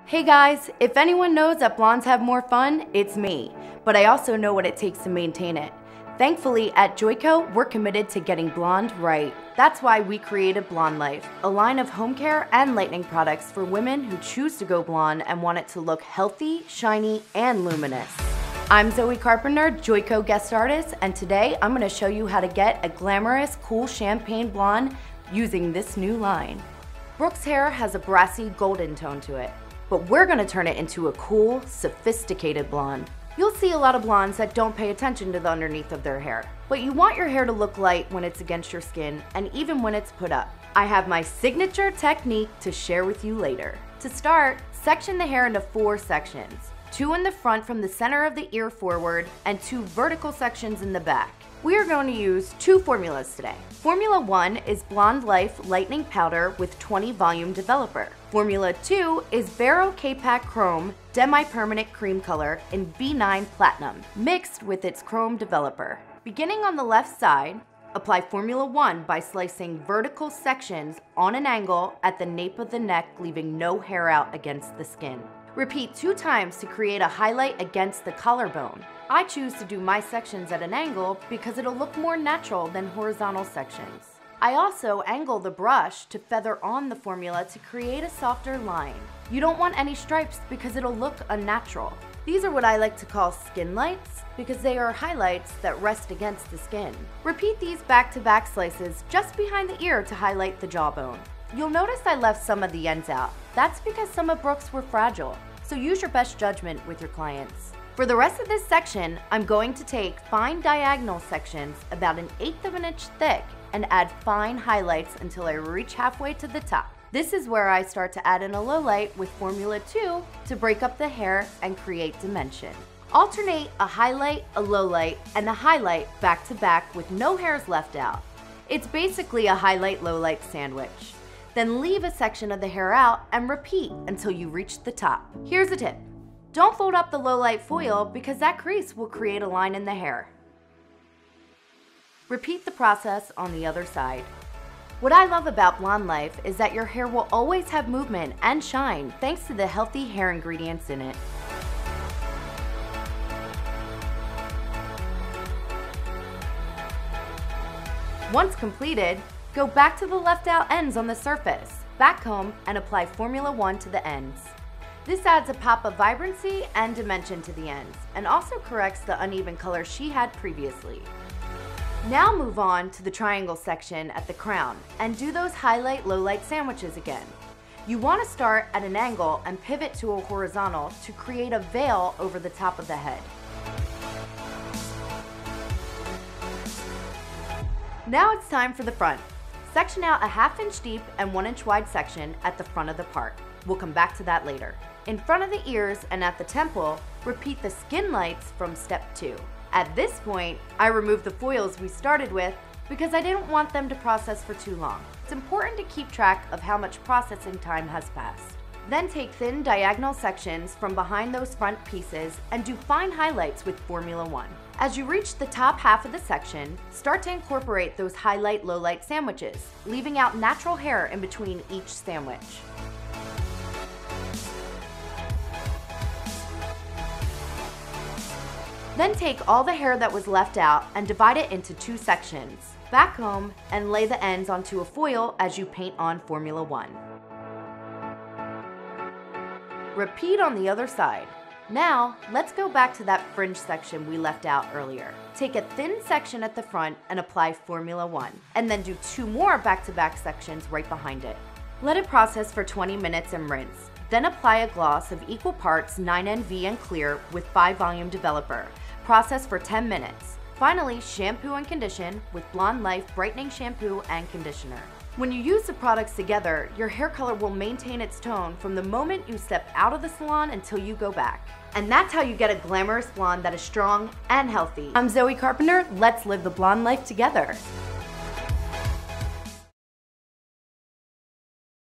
Hey guys, if anyone knows that blondes have more fun, it's me. But I also know what it takes to maintain it. Thankfully, at Joico, we're committed to getting blonde right. That's why we created Blonde Life, a line of home care and lightening products for women who choose to go blonde and want it to look healthy, shiny, and luminous. I'm Zoe Carpenter, Joico guest artist, and today I'm going to show you how to get a glamorous, cool champagne blonde using this new line. Brooke's hair has a brassy golden tone to it, but we're going to turn it into a cool, sophisticated blonde. You'll see a lot of blondes that don't pay attention to the underneath of their hair, but you want your hair to look light when it's against your skin and even when it's put up. I have my signature technique to share with you later. To start, section the hair into 4 sections. 2 in the front from the center of the ear forward and 2 vertical sections in the back. We are going to use 2 formulas today. Formula 1 is Blonde Life Lightening Powder with 20 Volume Developer. Formula 2 is 𝐕𝐞𝐫𝐞𝐿 Chrome Demi-Permanent Cream Color in B9 Platinum, mixed with its Chrome Developer. Beginning on the left side, apply Formula 1 by slicing vertical sections on an angle at the nape of the neck, leaving no hair out against the skin. Repeat 2 times to create a highlight against the collarbone. I choose to do my sections at an angle because it'll look more natural than horizontal sections. I also angle the brush to feather on the formula to create a softer line. You don't want any stripes because it'll look unnatural. These are what I like to call skin lights because they are highlights that rest against the skin. Repeat these back-to-back slices just behind the ear to highlight the jawbone. You'll notice I left some of the ends out. That's because some of Brooke's were fragile, so use your best judgment with your clients. For the rest of this section, I'm going to take fine diagonal sections about 1/8 of an inch thick and add fine highlights until I reach halfway to the top. This is where I start to add in a low light with Formula 2 to break up the hair and create dimension. Alternate a highlight, a low light, and a highlight back to back with no hairs left out. It's basically a highlight-low light sandwich. Then leave a section of the hair out and repeat until you reach the top. Here's a tip. Don't fold up the low light foil because that crease will create a line in the hair. Repeat the process on the other side. What I love about Blonde Life is that your hair will always have movement and shine thanks to the healthy hair ingredients in it. Once completed, go back to the left out ends on the surface, back comb, and apply Formula 1 to the ends. This adds a pop of vibrancy and dimension to the ends, and also corrects the uneven color she had previously. Now move on to the triangle section at the crown, and do those highlight-low light sandwiches again. You want to start at an angle and pivot to a horizontal to create a veil over the top of the head. Now it's time for the front. Section out a 1/2 inch deep and 1 inch wide section at the front of the part. We'll come back to that later. In front of the ears and at the temple, repeat the skin lights from step 2. At this point, I removed the foils we started with because I didn't want them to process for too long. It's important to keep track of how much processing time has passed. Then take thin diagonal sections from behind those front pieces and do fine highlights with Formula 1. As you reach the top half of the section, start to incorporate those highlight-low light sandwiches, leaving out natural hair in between each sandwich. Then take all the hair that was left out and divide it into 2 sections. Back comb and lay the ends onto a foil as you paint on Formula 1. Repeat on the other side. Now, let's go back to that fringe section we left out earlier. Take a thin section at the front and apply Formula 1, and then do 2 more back-to-back sections right behind it. Let it process for 20 minutes and rinse. Then apply a gloss of equal parts 9NV and clear with 5 Volume Developer. Process for 10 minutes. Finally, shampoo and condition with Blonde Life Brightening Shampoo and Conditioner. When you use the products together, your hair color will maintain its tone from the moment you step out of the salon until you go back. And that's how you get a glamorous blonde that is strong and healthy. I'm Zoe Carpenter. Let's live the blonde life together.